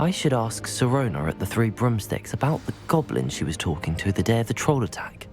I should ask Sirona at the Three Broomsticks about the goblin she was talking to the day of the troll attack.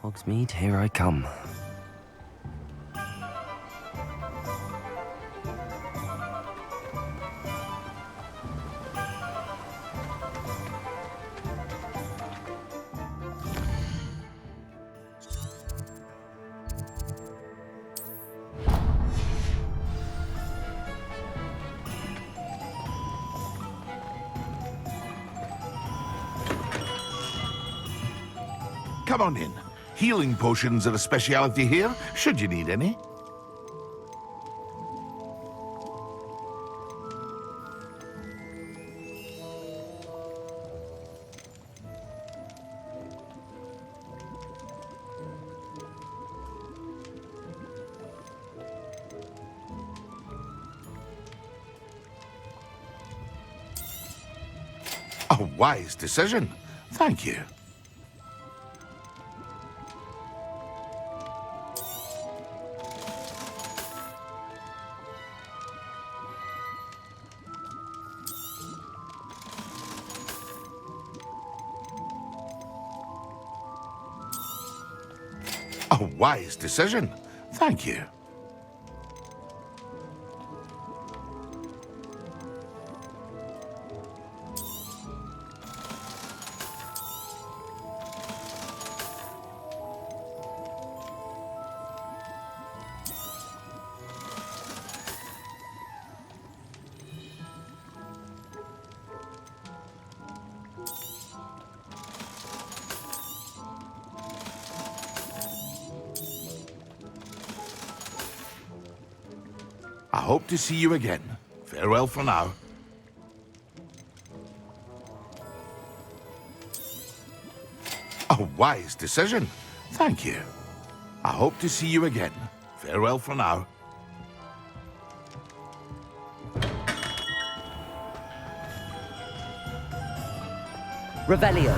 Hogsmeade, here I come. Come on in. Healing potions are a speciality here, should you need any. A wise decision. Thank you. A wise decision. Thank you. I hope to see you again. Farewell for now. A wise decision. Thank you. I hope to see you again. Farewell for now. Revelio.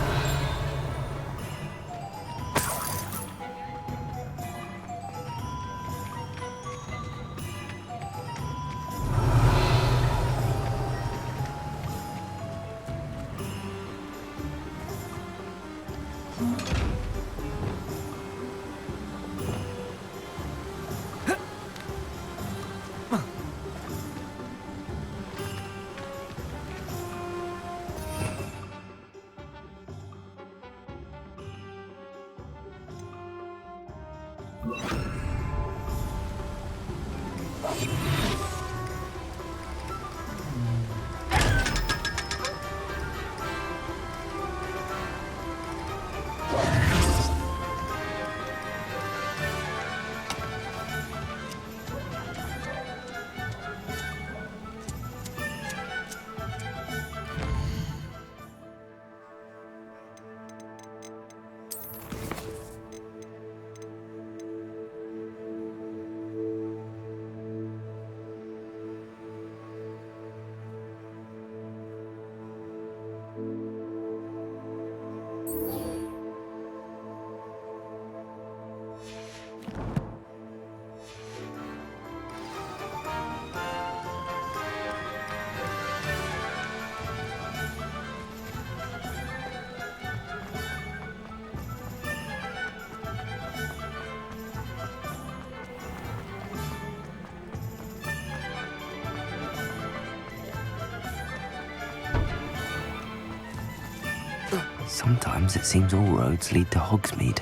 Sometimes it seems all roads lead to Hogsmeade.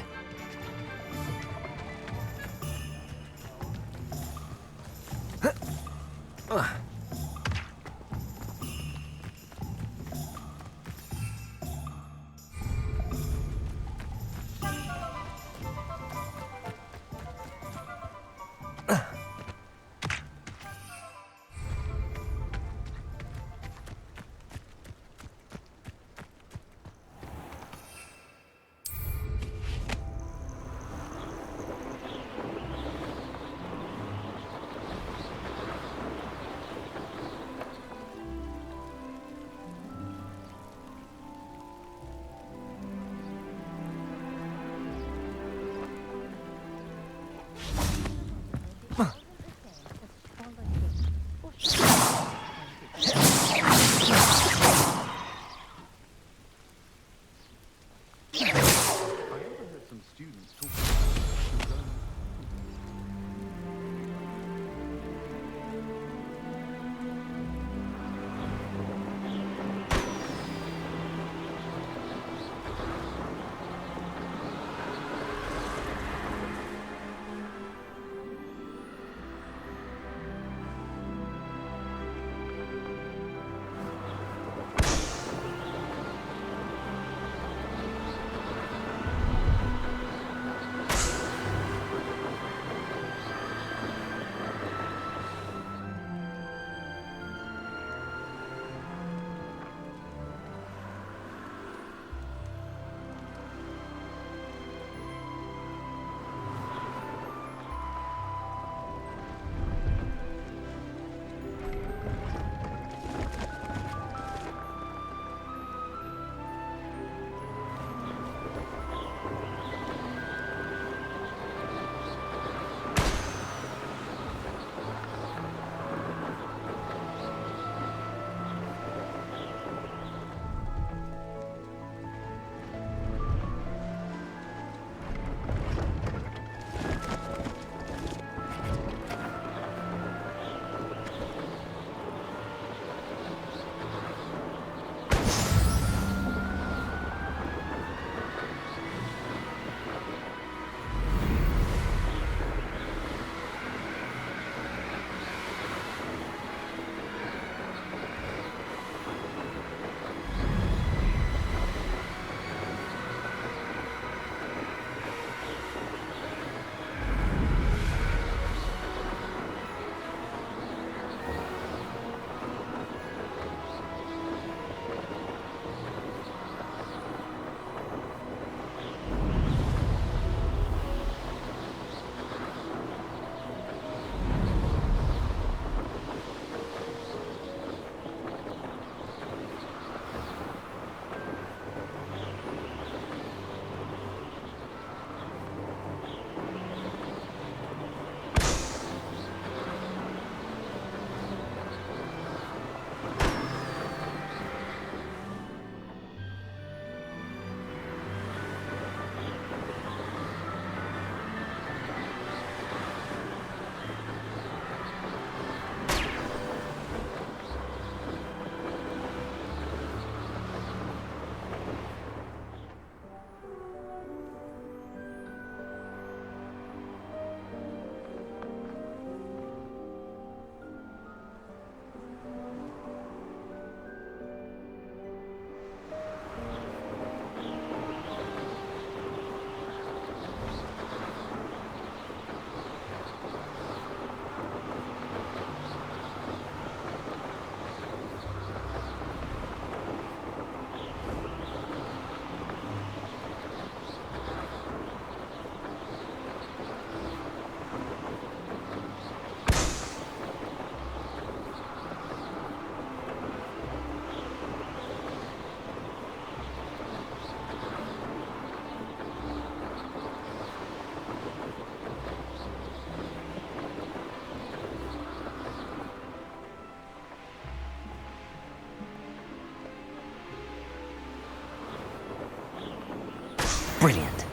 Brilliant.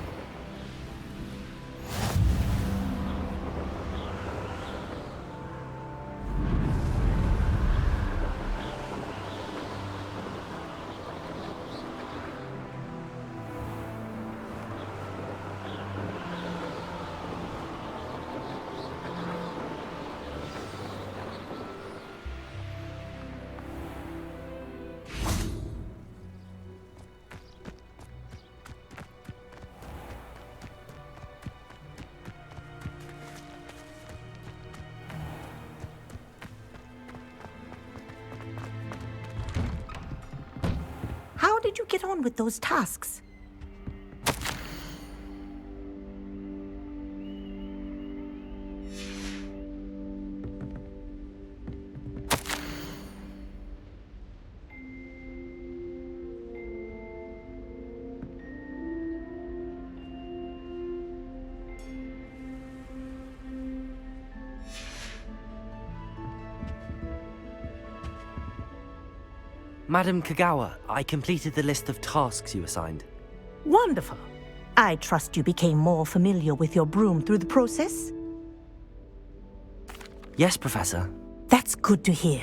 How did you get on with those tasks? Madam Kagawa, I completed the list of tasks you assigned. Wonderful. I trust you became more familiar with your broom through the process? Yes, Professor. That's good to hear.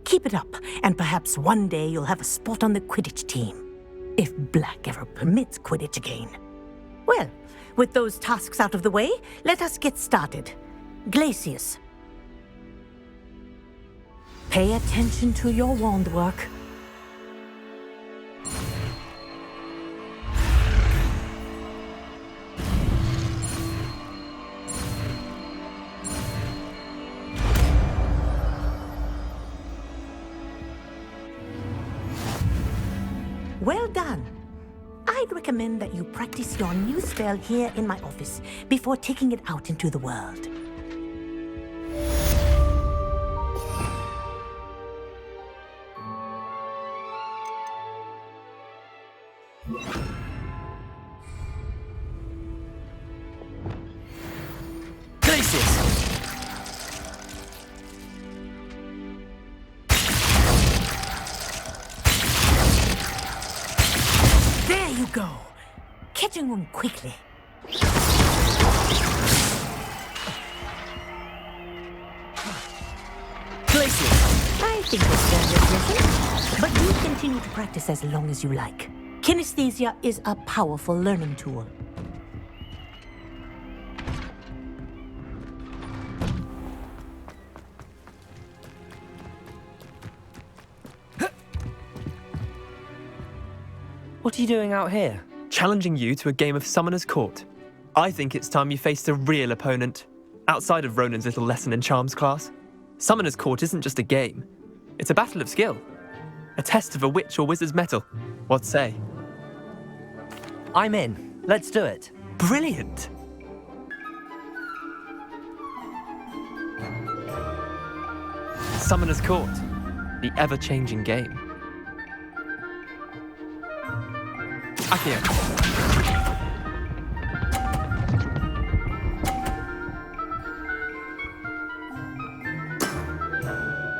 Keep it up, and perhaps one day you'll have a spot on the Quidditch team. If Black ever permits Quidditch again. Well, with those tasks out of the way, let us get started. Glacius. Pay attention to your wand work. Well done. I'd recommend that you practice your new spell here in my office before taking it out into the world. Glacius! There you go. Catching on quickly. Glacius! I think it's very pleasant, but you continue to practice as long as you like. Kinesthesia is a powerful learning tool. What are you doing out here? Challenging you to a game of Summoner's Court. I think it's time you faced a real opponent, outside of Ronan's little lesson in Charms class. Summoner's Court isn't just a game. It's a battle of skill. A test of a witch or wizard's mettle. What say? I'm in. Let's do it. Brilliant! Summoner's Court. The ever-changing game. Accio.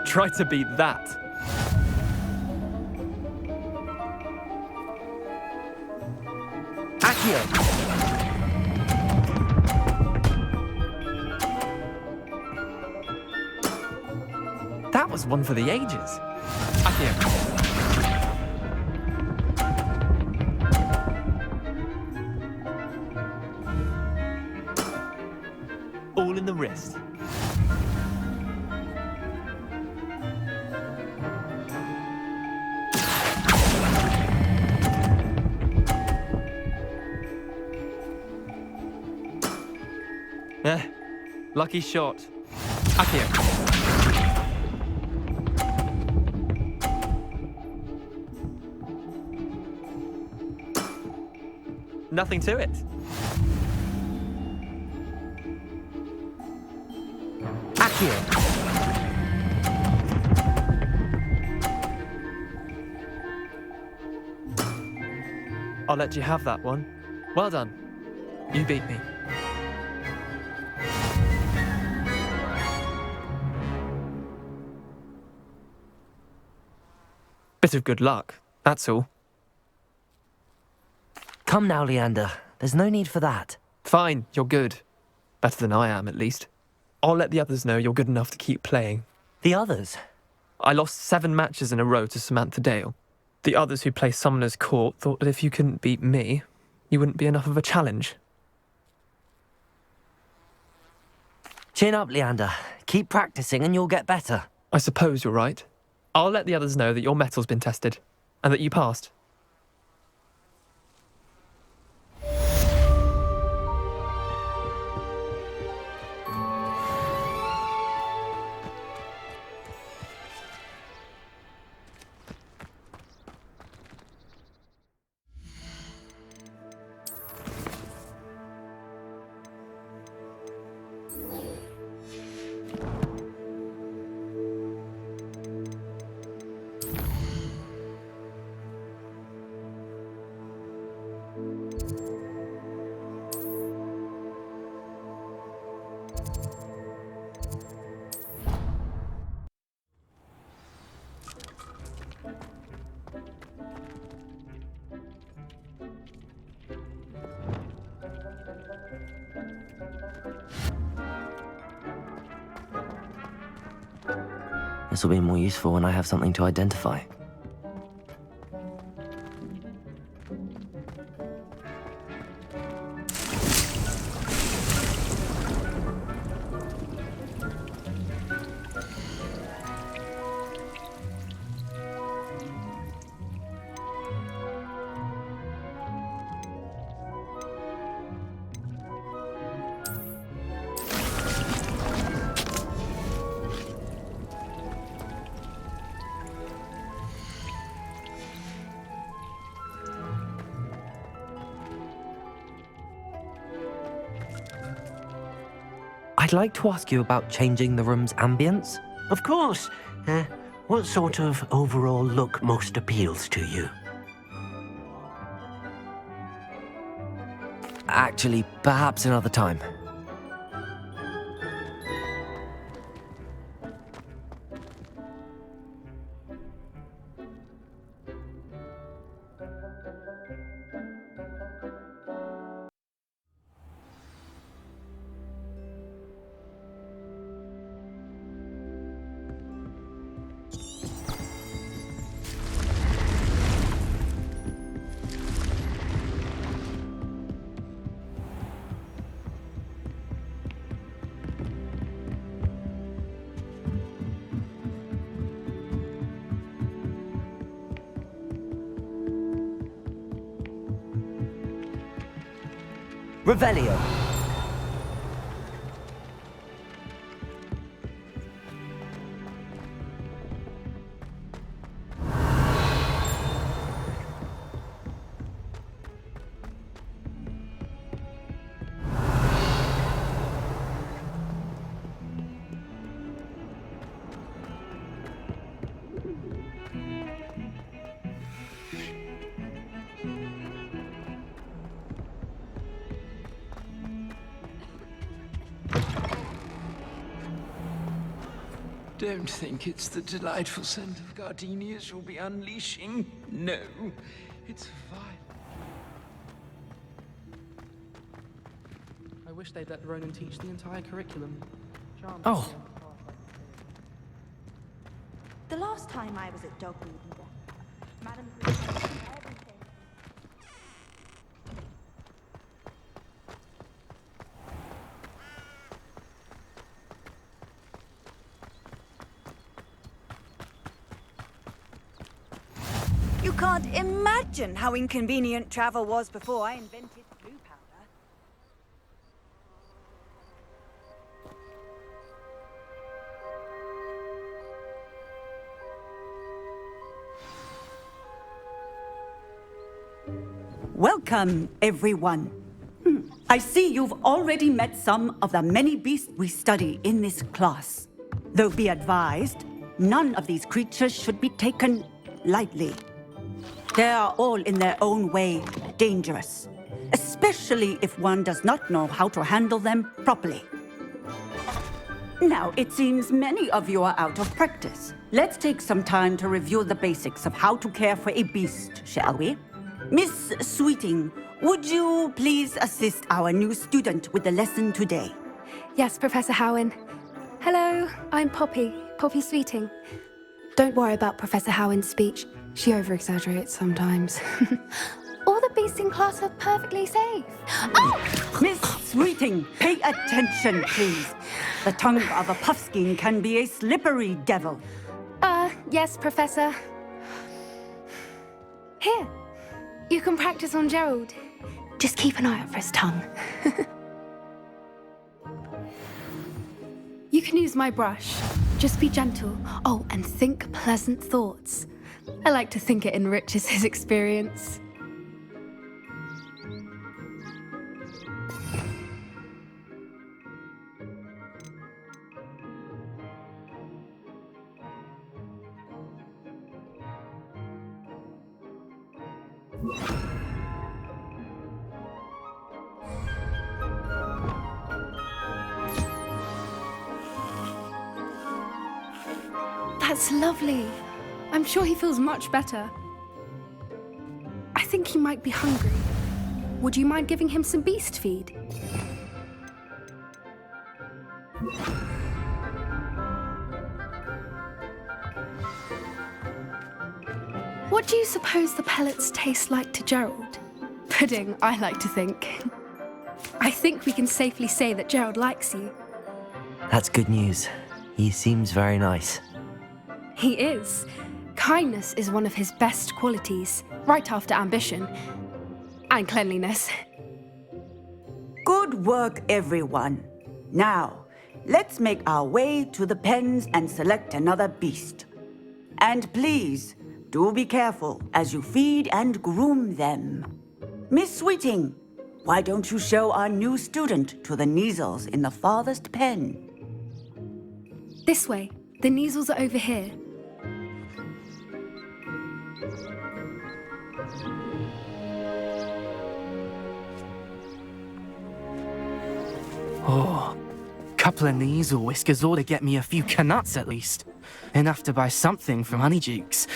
Try to beat that. Accio! That was one for the ages. Accio. All in the wrist. Lucky shot. Accio. Nothing to it. Accio! I'll let you have that one. Well done. You beat me. Bit of good luck, that's all. Come now, Leander. There's no need for that. Fine, you're good. Better than I am, at least. I'll let the others know you're good enough to keep playing. The others? I lost 7 matches in a row to Samantha Dale. The others who play Summoner's Court thought that if you couldn't beat me, you wouldn't be enough of a challenge. Chin up, Leander. Keep practicing and you'll get better. I suppose you're right. I'll let the others know that your metal's been tested, and that you passed. This will be more useful when I have something to identify. I'd like to ask you about changing the room's ambience. Of course. What sort of overall look most appeals to you? Actually, perhaps another time. Revelio. Don't think it's the delightful scent of gardenias you'll be unleashing. No, it's vile. I wish they'd let Ronan teach the entire curriculum. Oh. The last time I was at Dogwood, Madam Green told me everything. You can't imagine how inconvenient travel was before I invented blue powder. Welcome, everyone. I see you've already met some of the many beasts we study in this class. Though be advised, none of these creatures should be taken lightly. They are all in their own way dangerous, especially if one does not know how to handle them properly. Now, it seems many of you are out of practice. Let's take some time to review the basics of how to care for a beast, shall we? Miss Sweeting, would you please assist our new student with the lesson today? Yes, Professor Howen. Hello, I'm Poppy Sweeting. Don't worry about Professor Howen's speech. She over-exaggerates sometimes. All the beasts in class are perfectly safe. Oh! Miss Sweeting, pay attention, please. The tongue of a puffskein can be a slippery devil. Yes, Professor. Here, you can practice on Gerald. Just keep an eye out for his tongue. You can use my brush. Just be gentle. Oh, and think pleasant thoughts. I like to think it enriches his experience. That's lovely. I'm sure he feels much better. I think he might be hungry. Would you mind giving him some beast feed? What do you suppose the pellets taste like to Gerald? Pudding, I like to think. I think we can safely say that Gerald likes you. That's good news. He seems very nice. He is. Kindness is one of his best qualities, right after ambition. And cleanliness. Good work, everyone. Now, let's make our way to the pens and select another beast. And please, do be careful as you feed and groom them. Miss Sweeting, why don't you show our new student to the Kneazles in the farthest pen? This way. The Kneazles are over here. Oh, couple of Kneazle whiskers ought to get me a few Canuts at least. Enough to buy something from Honeydukes.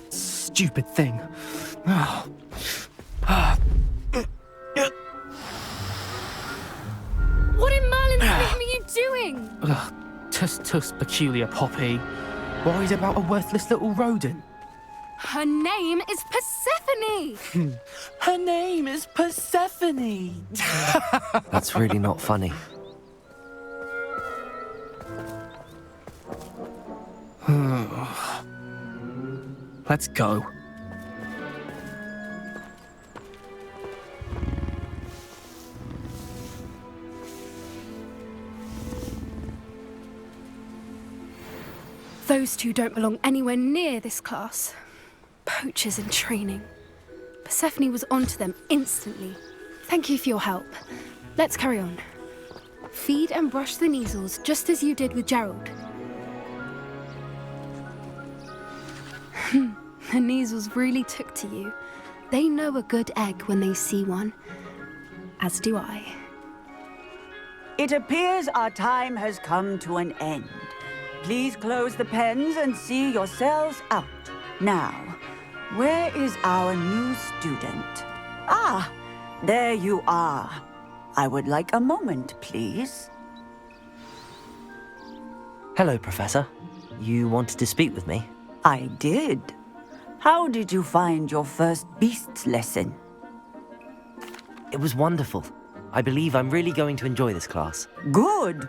Stupid thing. What in Merlin's name are you doing? Tuss, peculiar Poppy. Worried about a worthless little rodent? Her name is Persephone! Her name is Persephone! That's really not funny. Let's go. Those two don't belong anywhere near this class. Poachers in training. Persephone was onto them instantly. Thank you for your help. Let's carry on. Feed and brush the Kneazles just as you did with Gerald. The Kneazles really took to you. They know a good egg when they see one. As do I. It appears our time has come to an end. Please close the pens and see yourselves out. Now, where is our new student? Ah, there you are. I would like a moment, please. Hello, Professor. You wanted to speak with me? I did. How did you find your first beasts lesson? It was wonderful. I believe I'm really going to enjoy this class. Good.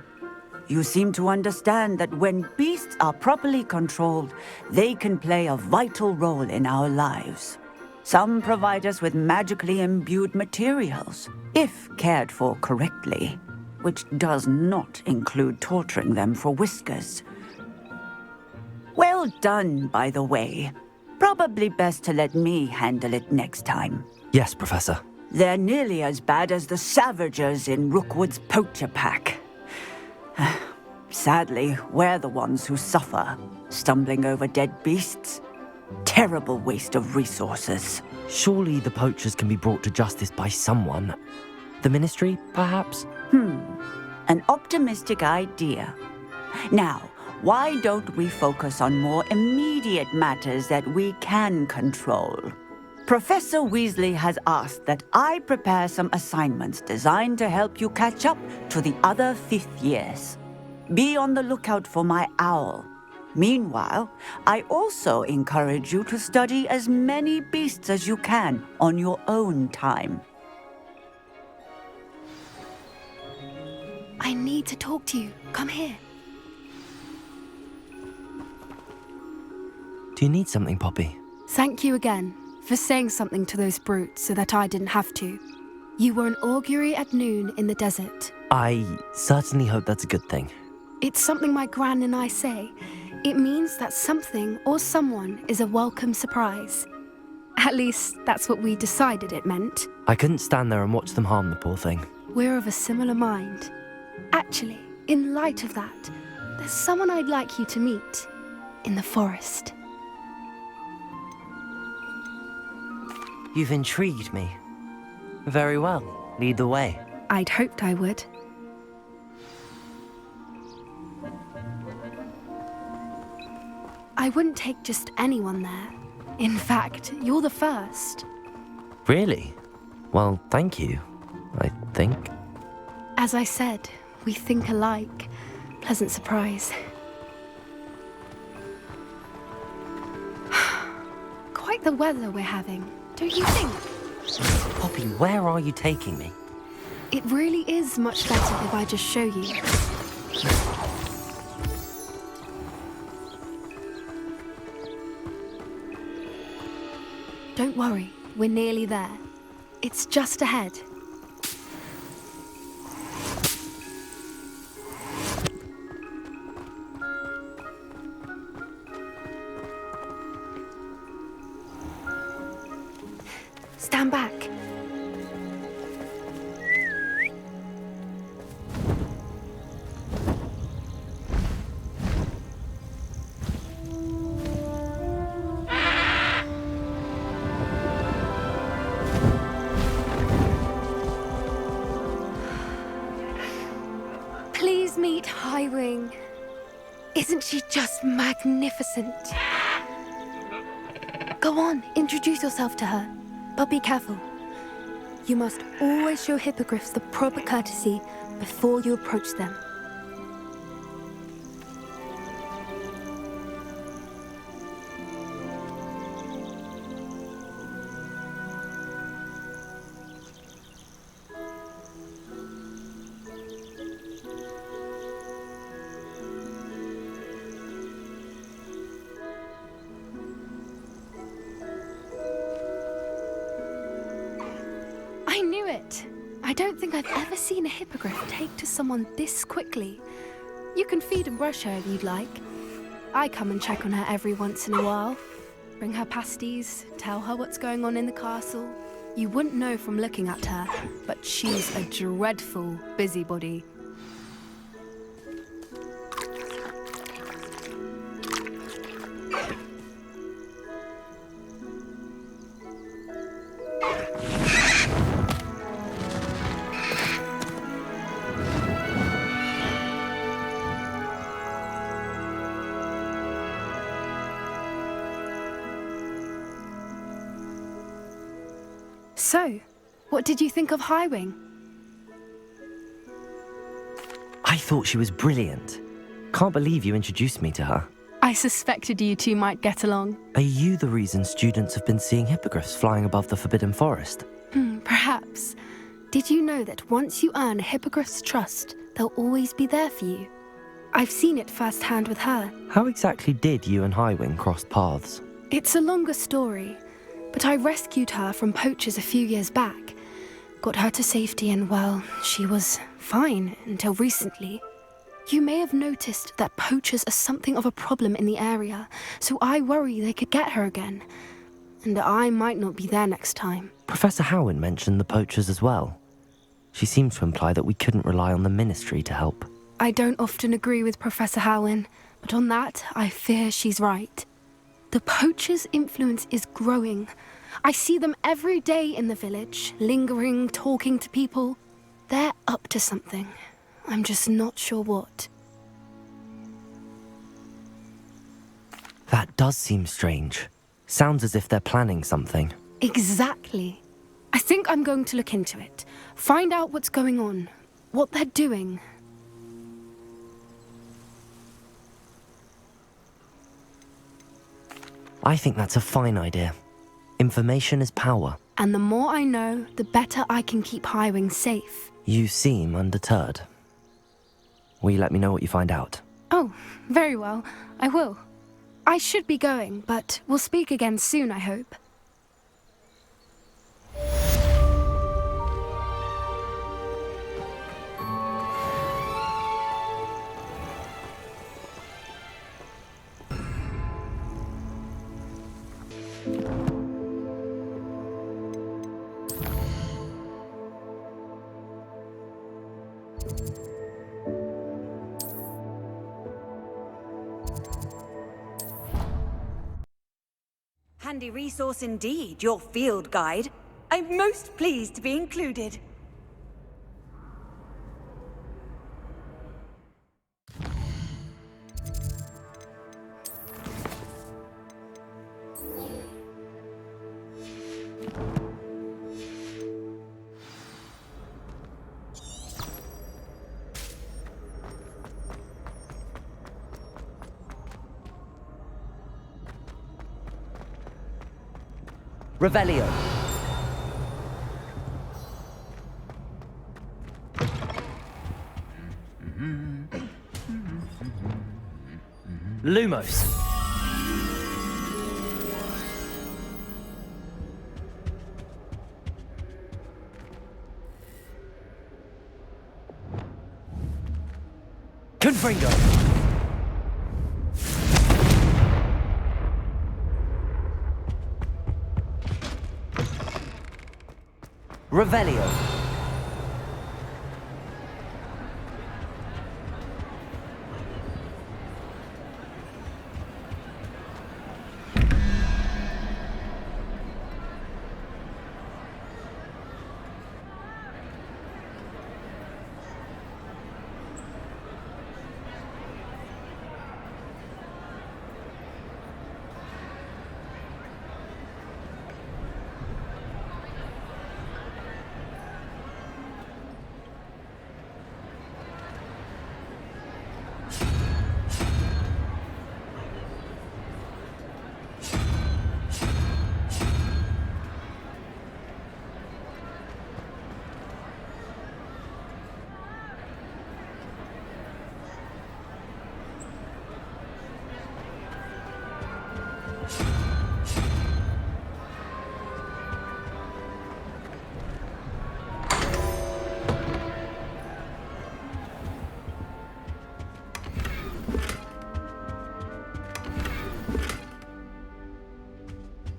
You seem to understand that when beasts are properly controlled, they can play a vital role in our lives. Some provide us with magically imbued materials, if cared for correctly, which does not include torturing them for whiskers. Well done, by the way. Probably best to let me handle it next time. Yes, Professor. They're nearly as bad as the Savagers in Rookwood's poacher pack. Sadly, we're the ones who suffer, stumbling over dead beasts. Terrible waste of resources. Surely the poachers can be brought to justice by someone. The Ministry, perhaps? An optimistic idea. Now, why don't we focus on more immediate matters that we can control? Professor Weasley has asked that I prepare some assignments designed to help you catch up to the other fifth years. Be on the lookout for my owl. Meanwhile, I also encourage you to study as many beasts as you can on your own time. I need to talk to you. Come here. Do you need something, Poppy? Thank you again for saying something to those brutes so that I didn't have to. You were an augury at noon in the desert. I certainly hope that's a good thing. It's something my gran and I say. It means that something or someone is a welcome surprise. At least, that's what we decided it meant. I couldn't stand there and watch them harm the poor thing. We're of a similar mind. Actually, in light of that, there's someone I'd like you to meet. In the forest. You've intrigued me. Very well. Lead the way. I'd hoped I would. I wouldn't take just anyone there. In fact, you're the first. Really? Well, thank you, I think. As I said, we think alike. Pleasant surprise. like the weather we're having, don't you think? Poppy, where are you taking me? It really is much better if I just show you. Don't worry, we're nearly there. It's just ahead. Stand back. Please meet Highwing. Isn't she just magnificent? Go on, introduce yourself to her. But be careful. You must always show hippogriffs the proper courtesy before you approach them. I knew it. I don't think I've ever seen a hippogriff take to someone this quickly. You can feed and brush her if you'd like. I come and check on her every once in a while. Bring her pasties, tell her what's going on in the castle. You wouldn't know from looking at her, but she's a dreadful busybody. So, what did you think of Highwing? I thought she was brilliant. Can't believe you introduced me to her. I suspected you two might get along. Are you the reason students have been seeing hippogriffs flying above the Forbidden Forest? Perhaps. Did you know that once you earn a hippogriff's trust, they'll always be there for you? I've seen it firsthand with her. How exactly did you and Highwing cross paths? It's a longer story, but I rescued her from poachers a few years back. Got her to safety and, well, she was fine until recently. You may have noticed that poachers are something of a problem in the area, so I worry they could get her again. And I might not be there next time. Professor Howen mentioned the poachers as well. She seemed to imply that we couldn't rely on the ministry to help. I don't often agree with Professor Howen, but on that, I fear she's right. The poachers' influence is growing. I see them every day in the village, lingering, talking to people. They're up to something. I'm just not sure what. That does seem strange. Sounds as if they're planning something. Exactly. I think I'm going to look into it. Find out what's going on, what they're doing. I think that's a fine idea. Information is power. And the more I know, the better I can keep Highwing safe. You seem undeterred. Will you let me know what you find out? Oh, very well. I will. I should be going, but we'll speak again soon, I hope. Handy resource indeed, your field guide. I'm most pleased to be included. Revelio. Lumos. Confringo. Revelio.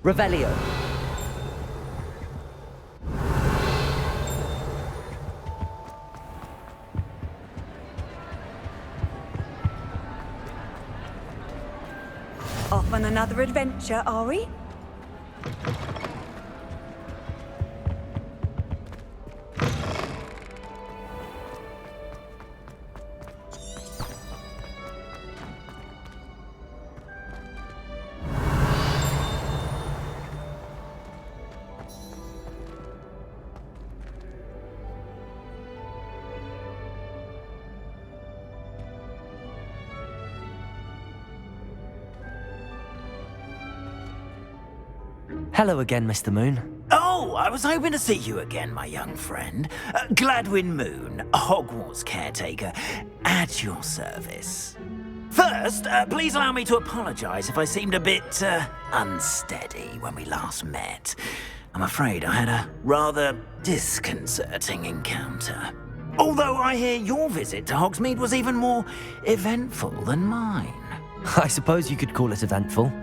Revelio. Off on another adventure, are we? Hello again, Mr. Moon. Oh, I was hoping to see you again, my young friend. Gladwin Moon, Hogwarts caretaker, at your service. First, please allow me to apologise if I seemed a bit unsteady when we last met. I'm afraid I had a rather disconcerting encounter. Although I hear your visit to Hogsmeade was even more eventful than mine. I suppose you could call it eventful.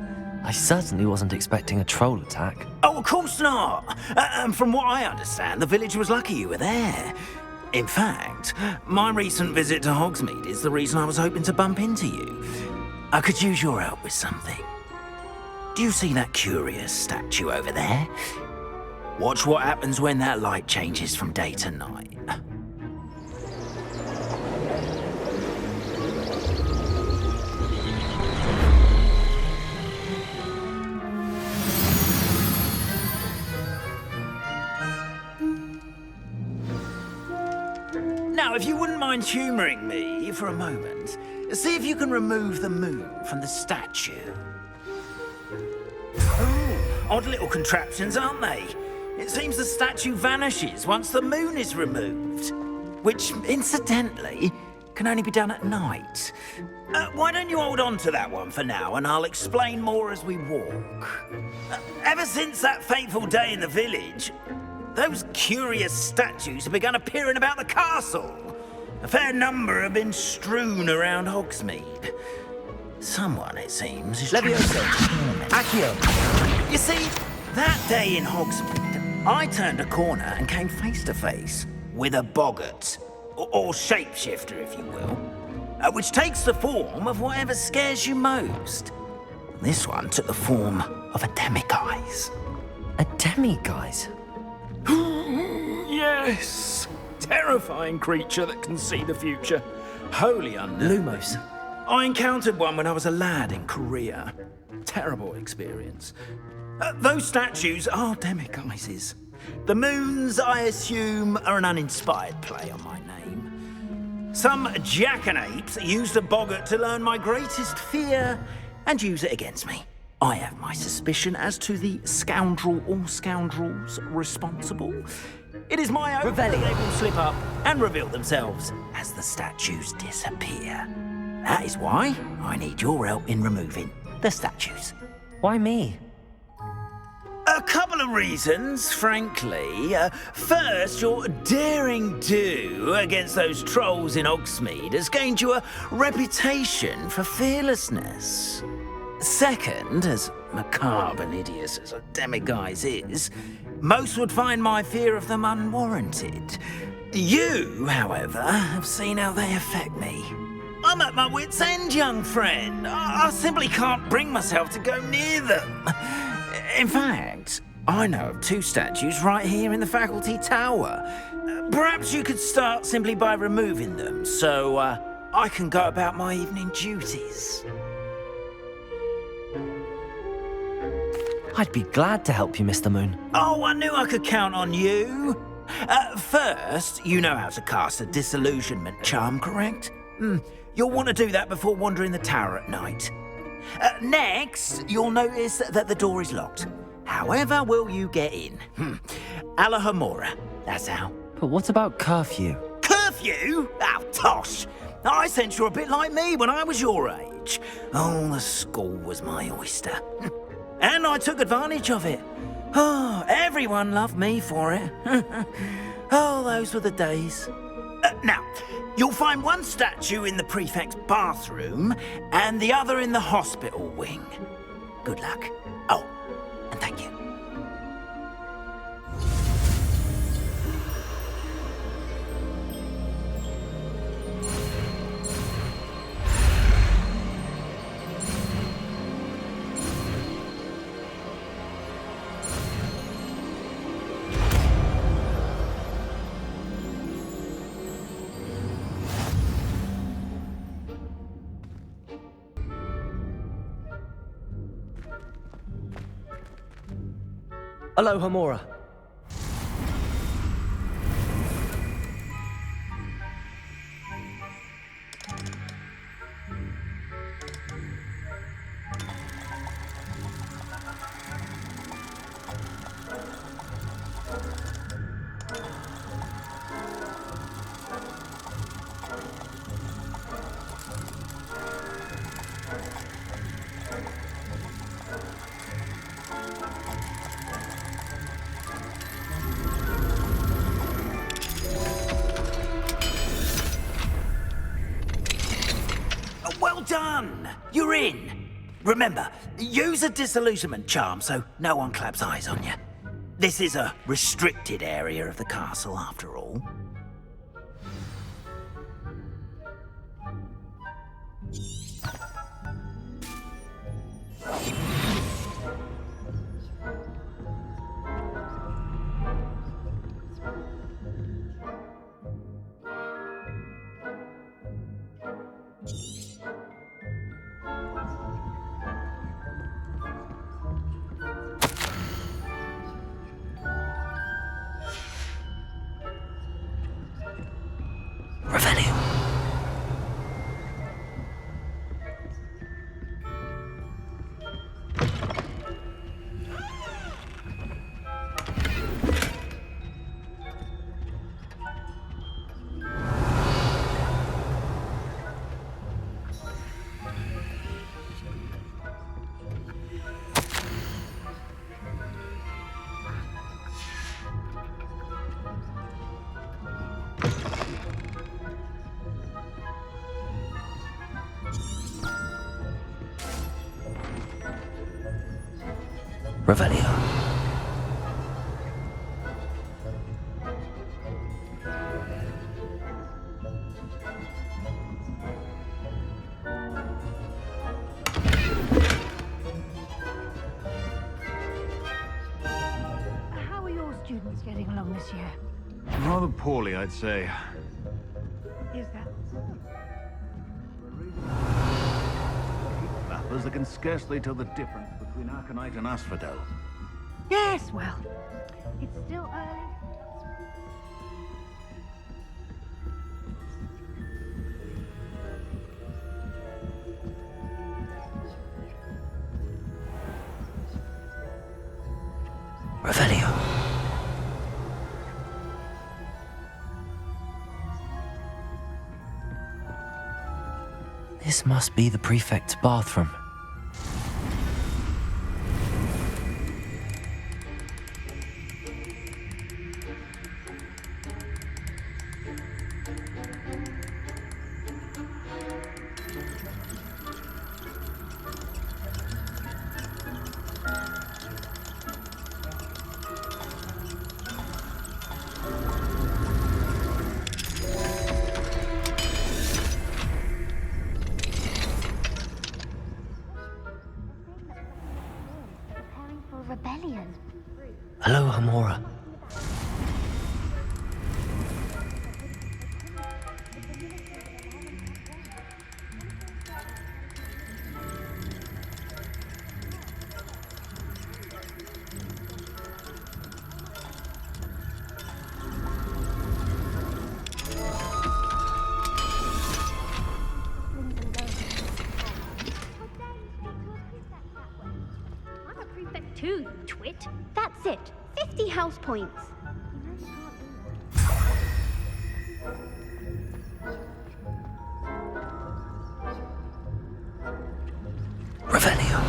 I certainly wasn't expecting a troll attack. Oh, of course not. And from what I understand, the village was lucky you were there. In fact, my recent visit to Hogsmeade is the reason I was hoping to bump into you. I could use your help with something. Do you see that curious statue over there? Watch what happens when that light changes from day to night. Now, if you wouldn't mind humouring me for a moment, see if you can remove the moon from the statue. Oh, odd little contraptions, aren't they? It seems the statue vanishes once the moon is removed, which, incidentally, can only be done at night. Why don't you hold on to that one for now, and I'll explain more as we walk. Ever since that fateful day in the village, those curious statues have begun appearing about the castle. A fair number have been strewn around Hogsmeade. Someone, it seems, is Levioso. Accio. You see, that day in Hogsmeade, I turned a corner and came face to face with a boggart, or shapeshifter, if you will, which takes the form of whatever scares you most. This one took the form of a demiguise. A demiguise? Yes! Terrifying creature that can see the future. Wholly unknown. Lumos. I encountered one when I was a lad in Korea. Terrible experience. Those statues are demiguises. The moons, I assume, are an uninspired play on my name. Some jackanapes used a boggart to learn my greatest fear and use it against me. I have my suspicion as to the scoundrel or scoundrels responsible. It is my hope that they will slip up and reveal themselves as the statues disappear. That is why I need your help in removing the statues. Why me? A couple of reasons, frankly. First, your daring do against those trolls in Hogsmeade has gained you a reputation for fearlessness. Second, as macabre and hideous as a demiguise is, most would find my fear of them unwarranted. You, however, have seen how they affect me. I'm at my wit's end, young friend. I simply can't bring myself to go near them. In fact, I know of 2 statues right here in the faculty tower. Perhaps you could start simply by removing them, so I can go about my evening duties. I'd be glad to help you, Mr. Moon. Oh, I knew I could count on you. First, you know how to cast a disillusionment charm, correct? You'll want to do that before wandering the tower at night. Next, you'll notice that the door is locked. However will you get in? Alahomora, that's how. But what about curfew? Curfew? Oh, tosh. I sense you're a bit like me when I was your age. Oh, the school was my oyster. And I took advantage of it. Oh, everyone loved me for it. Oh, those were the days. Now, you'll find one statue in the prefect's bathroom and the other in the hospital wing. Good luck. Oh, and thank you. Alohomora. Well done! You're in. Remember, use a disillusionment charm so no one claps eyes on you. This is a restricted area of the castle, after all. Revelio. How are your students getting along this year? Rather poorly, I'd say. Is that Bafflers that can scarcely tell the difference between Arcanite and Asphodel. Yes, well, it's still early. Revelio. This must be the prefect's bathroom. Rebellion. Hello, Hamora. I'm a prefect too, you twit. That's it. 50 house points. Revelio.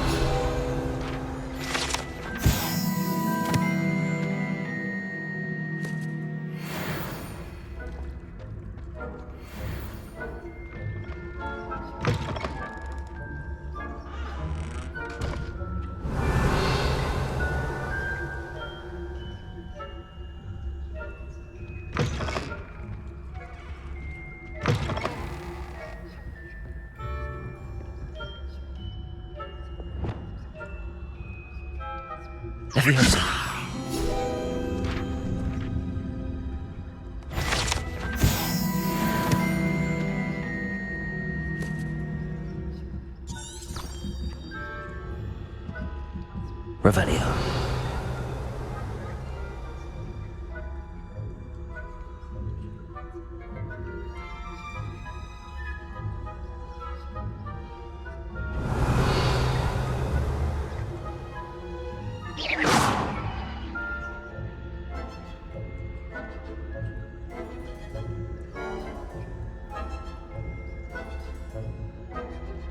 Leviosa. Revelio.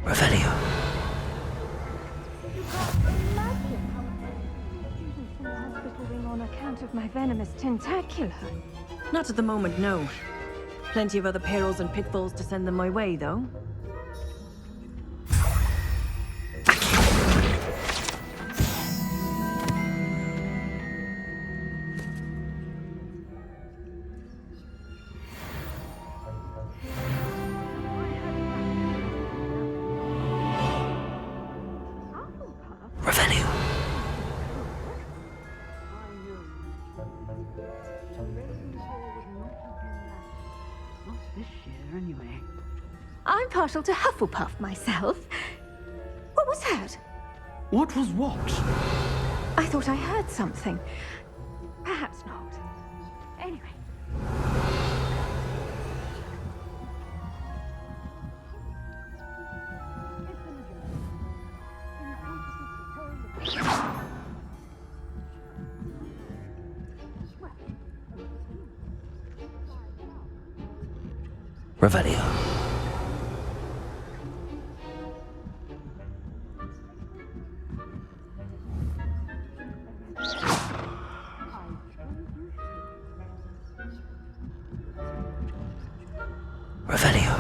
Revelio. On account of my venomous tentacular. Not at the moment, no. Plenty of other perils and pitfalls to send them my way, though. Revelio. Not this year, anyway. I'm partial to Hufflepuff myself. What was that? What was what? I thought I heard something. Perhaps not. Anyway. Revelio. Revelio.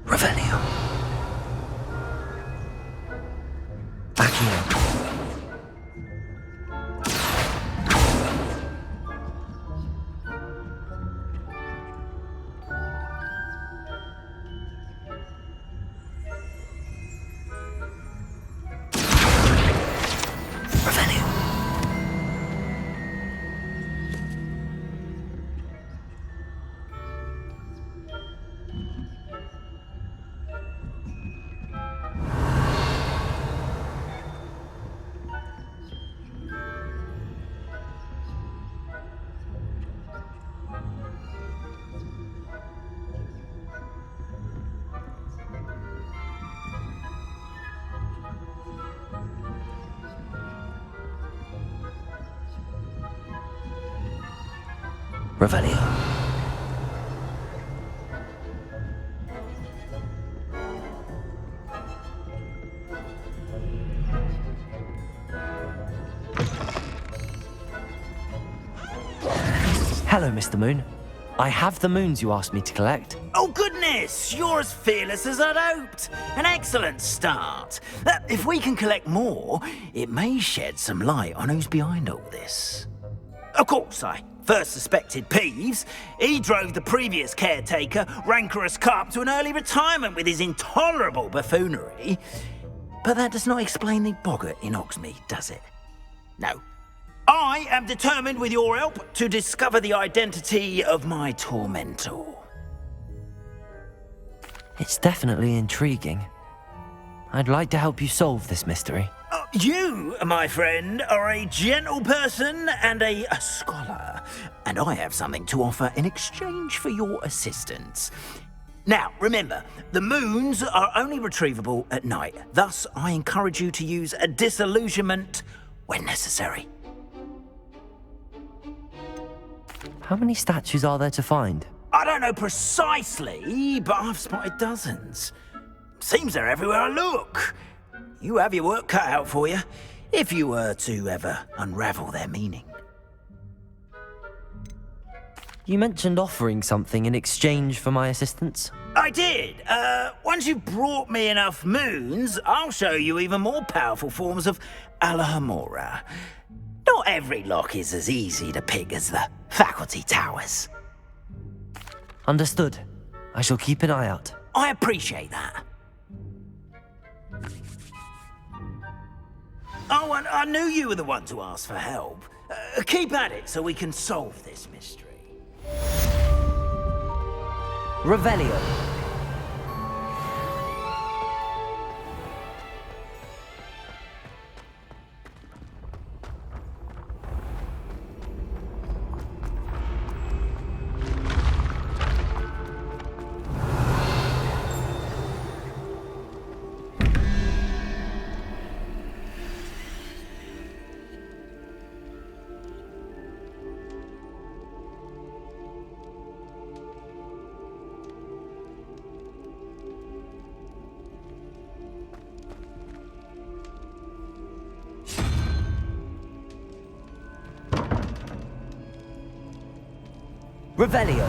Revelio. Accio. Revelio. Hello, Mr. Moon. I have the moons you asked me to collect. Oh, goodness! You're as fearless as I'd hoped. An excellent start. If we can collect more, it may shed some light on who's behind all this. Of course, I first suspected Peeves. He drove the previous caretaker, Rancorous Carp, to an early retirement with his intolerable buffoonery. But that does not explain the boggart in Hogsmeade, does it? No. I am determined, with your help, to discover the identity of my tormentor. It's definitely intriguing. I'd like to help you solve this mystery. You, my friend, are a gentle person and a scholar, and I have something to offer in exchange for your assistance. Now, remember, the moons are only retrievable at night. Thus, I encourage you to use a disillusionment when necessary. How many statues are there to find? I don't know precisely, but I've spotted dozens. Seems they're everywhere I look. You have your work cut out for you, if you were to ever unravel their meaning. You mentioned offering something in exchange for my assistance. I did. Once you've brought me enough moons, I'll show you even more powerful forms of Alahamora. Not every lock is as easy to pick as the faculty towers. Understood. I shall keep an eye out. I appreciate that. Oh, and I knew you were the one to ask for help. Keep at it so we can solve this mystery. Revelio. Revelio.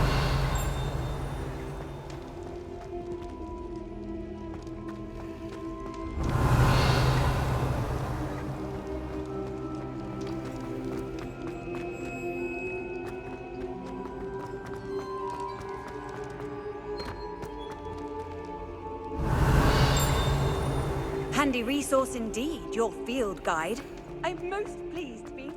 Handy resource indeed, your field guide. I'm most pleased to be.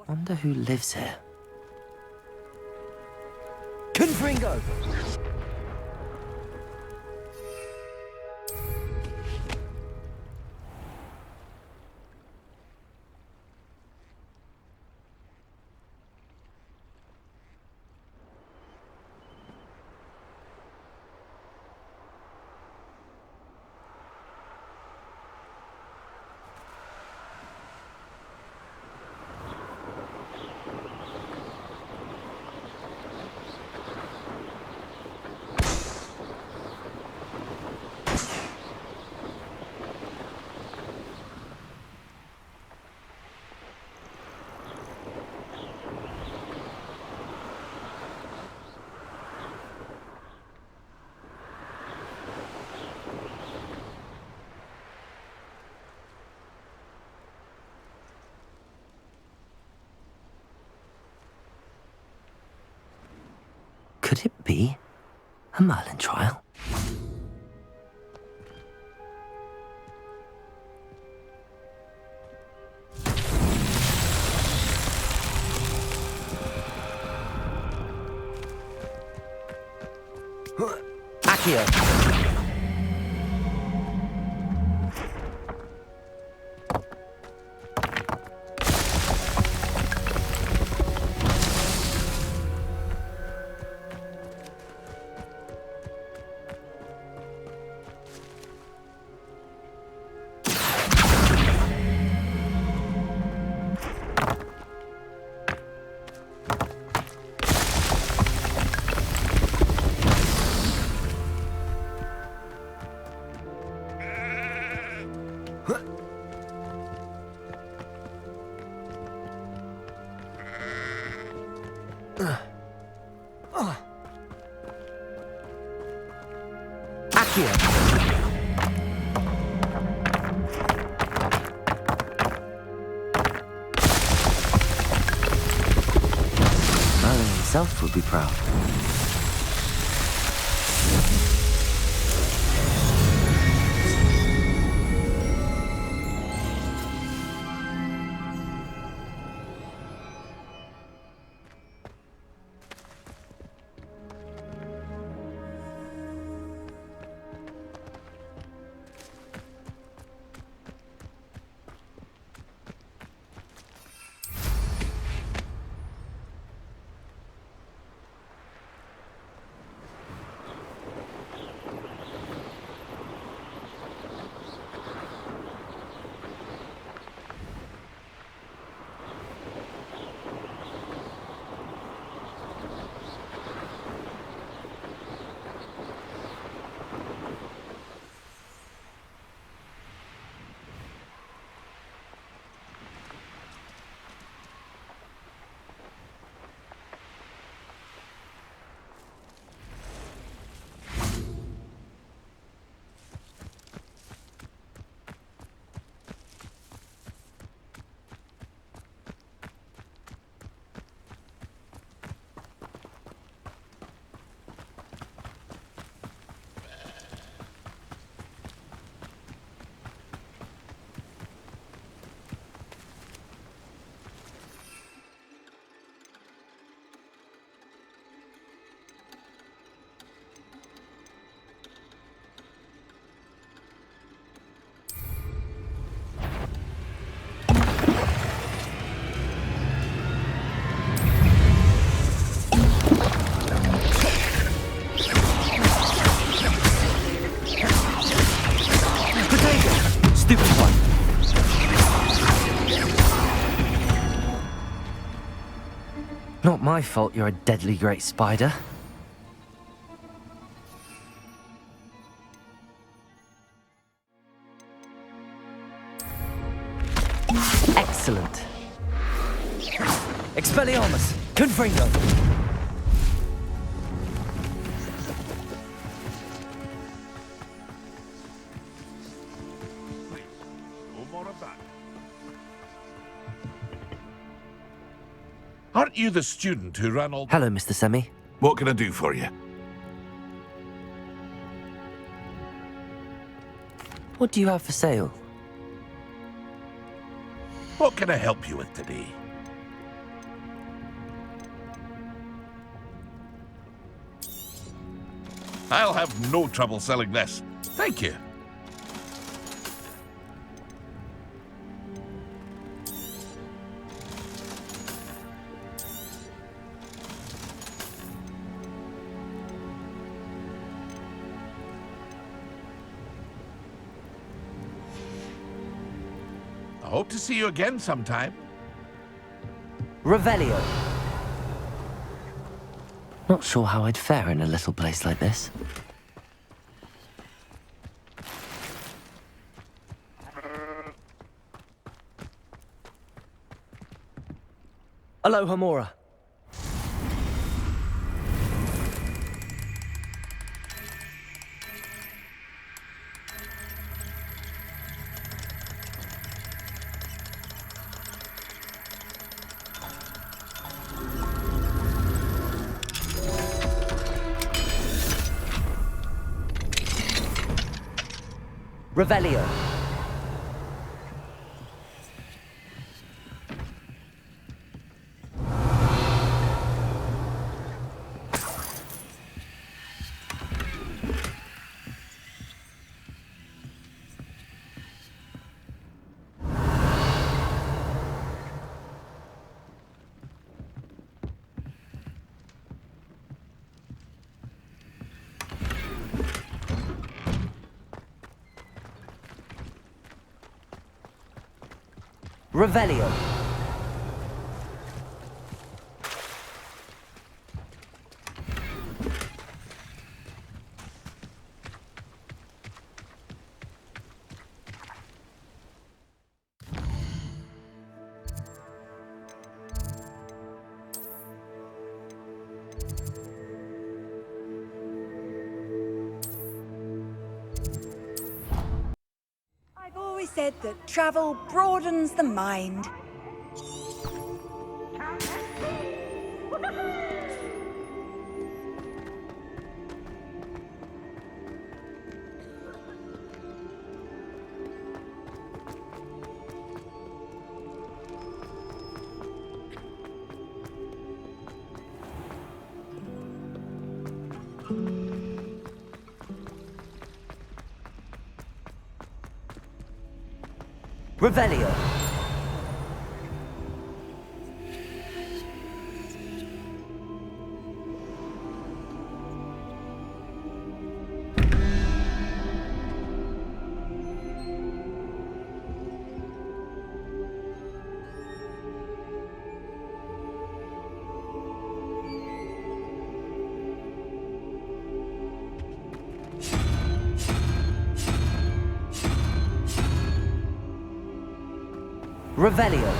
Wonder who lives here. Confringo! Could it be a Merlin trial? Accio! Merlin himself would be proud. Stupid one. Not my fault you're a deadly great spider. Excellent. Expelliarmus! Confringo! Aren't you the student who ran all... Hello, Mr. Semi. What can I do for you? What do you have for sale? What can I help you with today? I'll have no trouble selling this. Thank you. I hope to see you again sometime. Revelio. Not sure how I'd fare in a little place like this. Aloha Mora. Revelio. Revelio. I've always said that travel broadens the mind. Revelio. Revelio.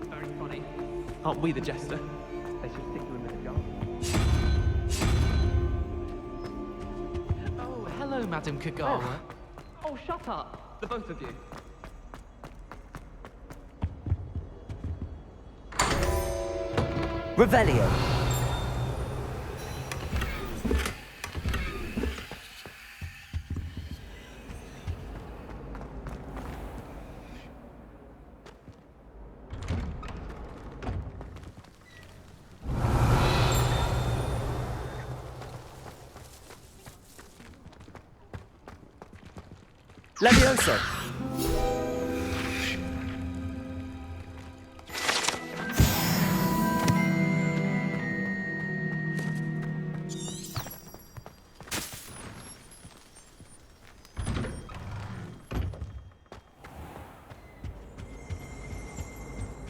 Very funny. Aren't we the jester? They should stick you in the garden. Oh, hello, Madam Kagawa. Oh, shut up! The both of you. Revelio. Levioso.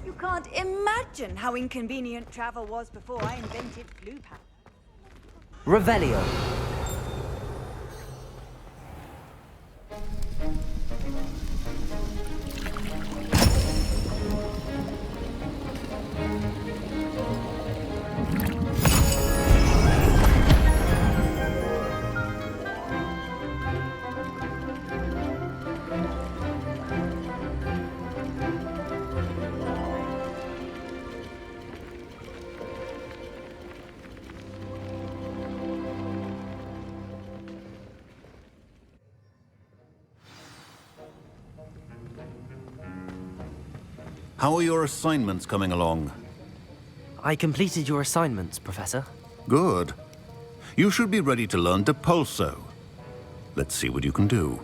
You can't imagine how inconvenient travel was before I invented blue powder. Revelio. How are your assignments coming along? I completed your assignments, Professor. Good. You should be ready to learn Depulso. Let's see what you can do.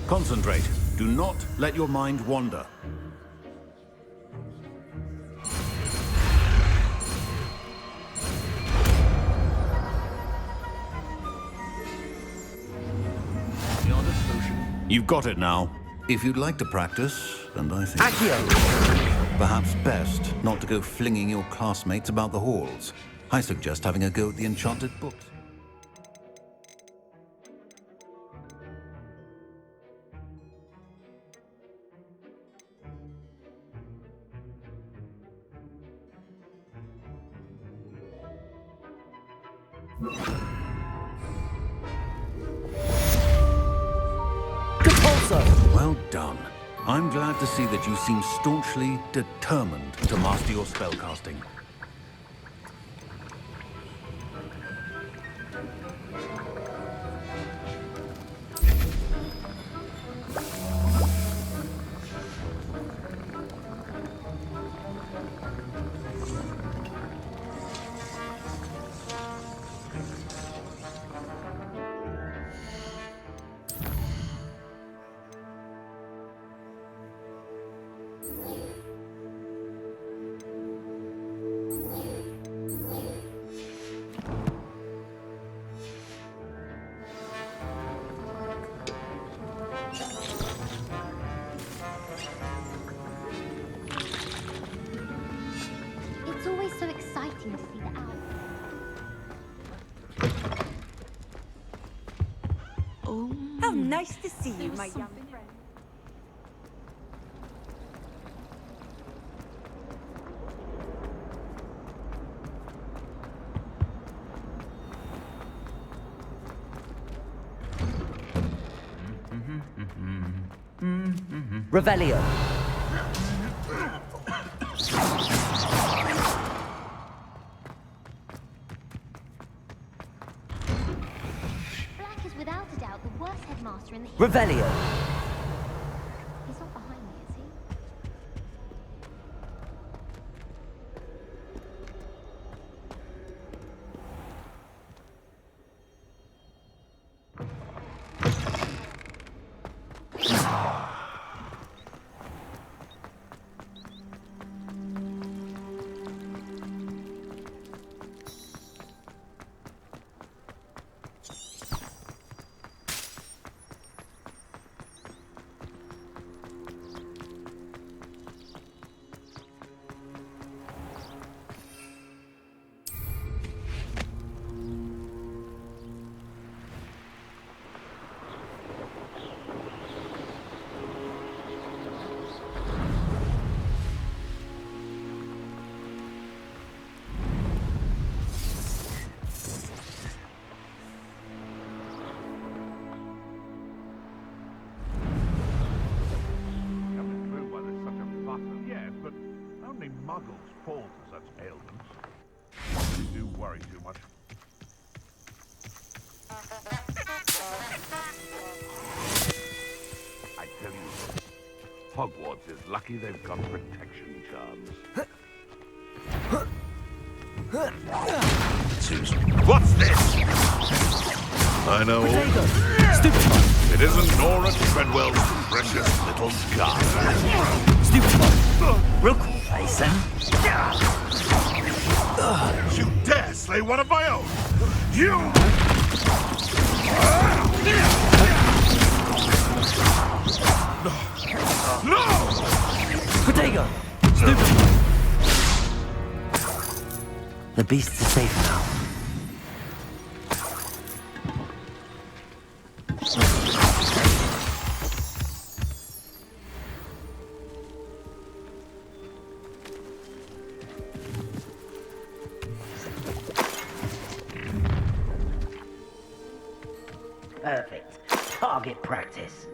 Concentrate. Do not let your mind wander. You've got it now. If you'd like to practice, and I think... Accio! Perhaps best not to go flinging your classmates about the halls. I suggest having a go at the enchanted books. Well done. I'm glad to see that you seem staunchly determined to master your spellcasting. It's always so exciting to see the owl. Oh. How nice to see you, my young friend. Revelio. Black is without a doubt the worst headmaster in the Revelio. He's not behind me, is he? Only muggles fall to such ailments. You do worry too much. I tell you, Hogwarts is lucky they've got protection charms. What's this? I know. It isn't Nora Treadwell's precious little scarf. Real cool face, then. You dare slay one of my own! You! No! Protego! The beasts are safe now. Perfect. Target practice.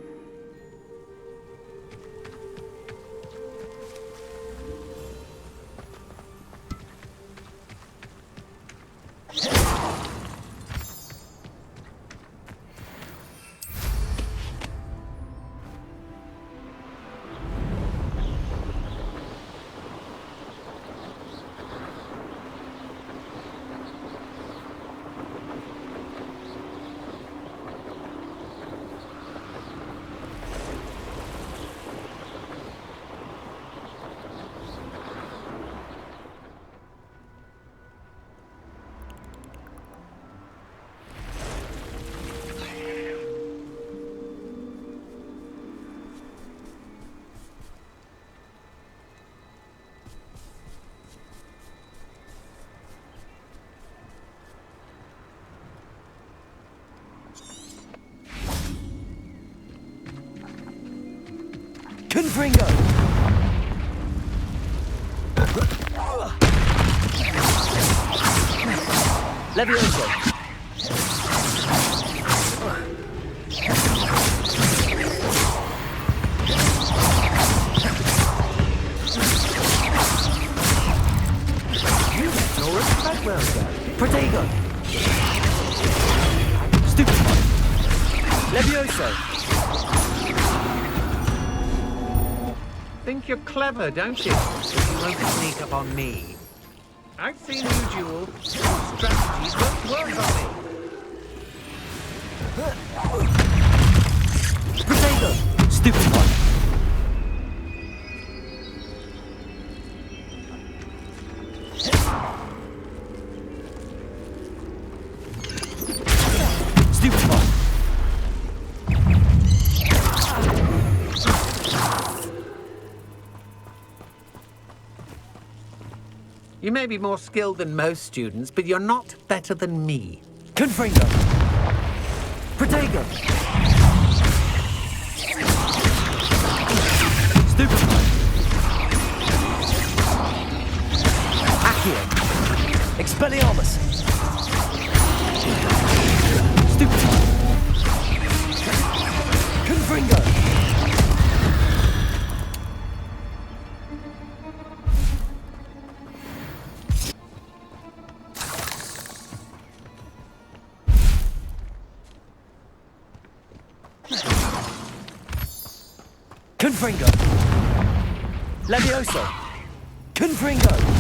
Confringo! Levioso! Protego! Stupefy! Levioso! Think you're clever, don't you? You won't sneak up on me. I've seen you duel. Your strategies won't work on me. Protego! Stupefy! Stupefy! You may be more skilled than most students, but you're not better than me. Confringo! Protego! Stupefy! Accio! Expelliarmus! Stupefy! Confringo! Confringo! Levioso! Confringo!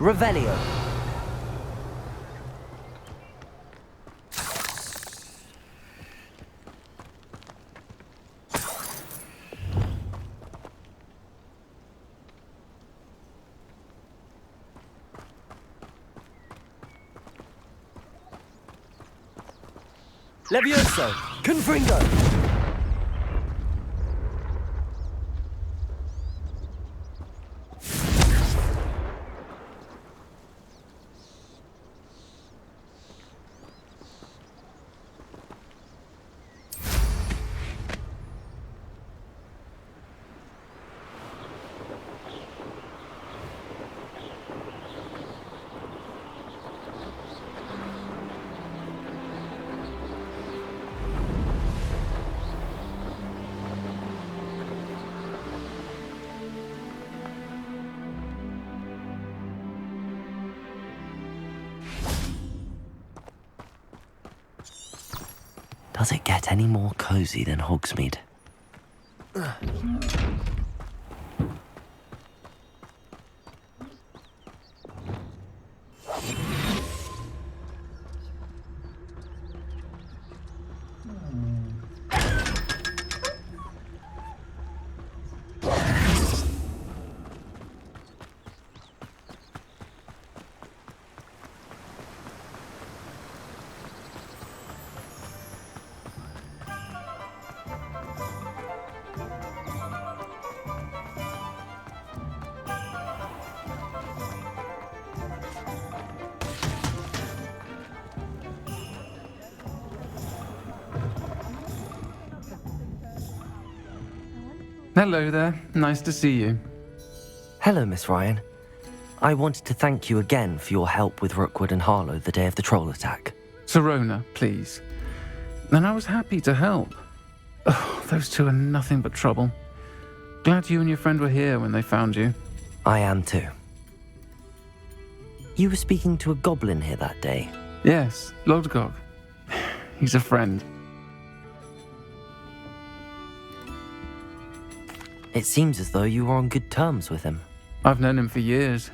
Revelio. Levioso. Confringo. Does it get any more cozy than Hogsmeade? Hello there. Nice to see you. Hello, Miss Ryan. I wanted to thank you again for your help with Rookwood and Harlow the day of the troll attack. Sirona, please. And I was happy to help. Oh, those two are nothing but trouble. Glad you and your friend were here when they found you. I am too. You were speaking to a goblin here that day. Yes, Lodgok. He's a friend. It seems as though you were on good terms with him. I've known him for years.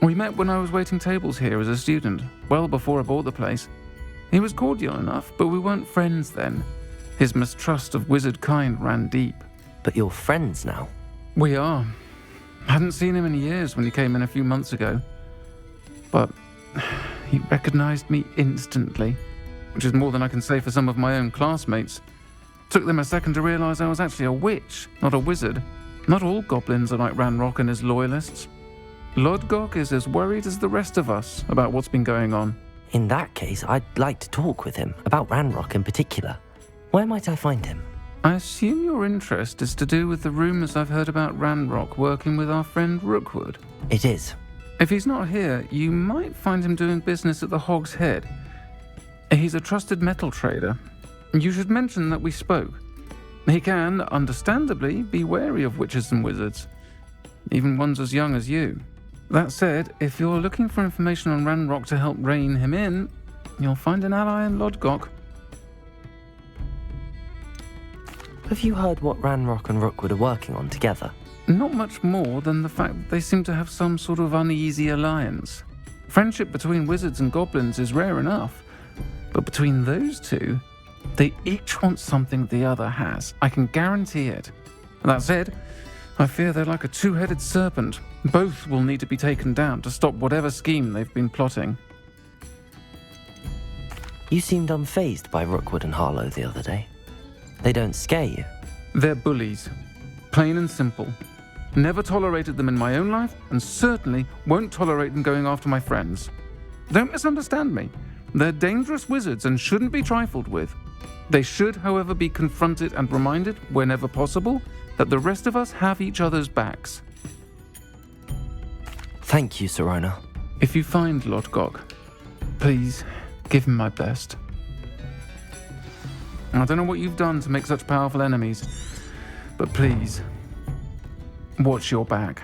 We met when I was waiting tables here as a student, well before I bought the place. He was cordial enough, but we weren't friends then. His mistrust of wizard kind ran deep. But you're friends now? We are. Hadn't seen him in years when he came in a few months ago. But he recognized me instantly, which is more than I can say for some of my own classmates. Took them a second to realise I was actually a witch, not a wizard. Not all goblins are like Ranrock and his loyalists. Lodgok is as worried as the rest of us about what's been going on. In that case, I'd like to talk with him, about Ranrock in particular. Where might I find him? I assume your interest is to do with the rumours I've heard about Ranrock working with our friend Rookwood. It is. If he's not here, you might find him doing business at the Hog's Head. He's a trusted metal trader. You should mention that we spoke. He can, understandably, be wary of witches and wizards, even ones as young as you. That said, if you're looking for information on Ranrock to help rein him in, you'll find an ally in Lodgok. Have you heard what Ranrock and Rookwood are working on together? Not much more than the fact that they seem to have some sort of uneasy alliance. Friendship between wizards and goblins is rare enough, but between those two, they each want something the other has. I can guarantee it. That said, I fear they're like a two-headed serpent. Both will need to be taken down to stop whatever scheme they've been plotting. You seemed unfazed by Rookwood and Harlow the other day. They don't scare you. They're bullies. Plain and simple. Never tolerated them in my own life, and certainly won't tolerate them going after my friends. Don't misunderstand me. They're dangerous wizards and shouldn't be trifled with. They should, however, be confronted and reminded, whenever possible, that the rest of us have each other's backs. Thank you, Sirona. If you find Lodgok, please give him my best. I don't know what you've done to make such powerful enemies, but please, watch your back.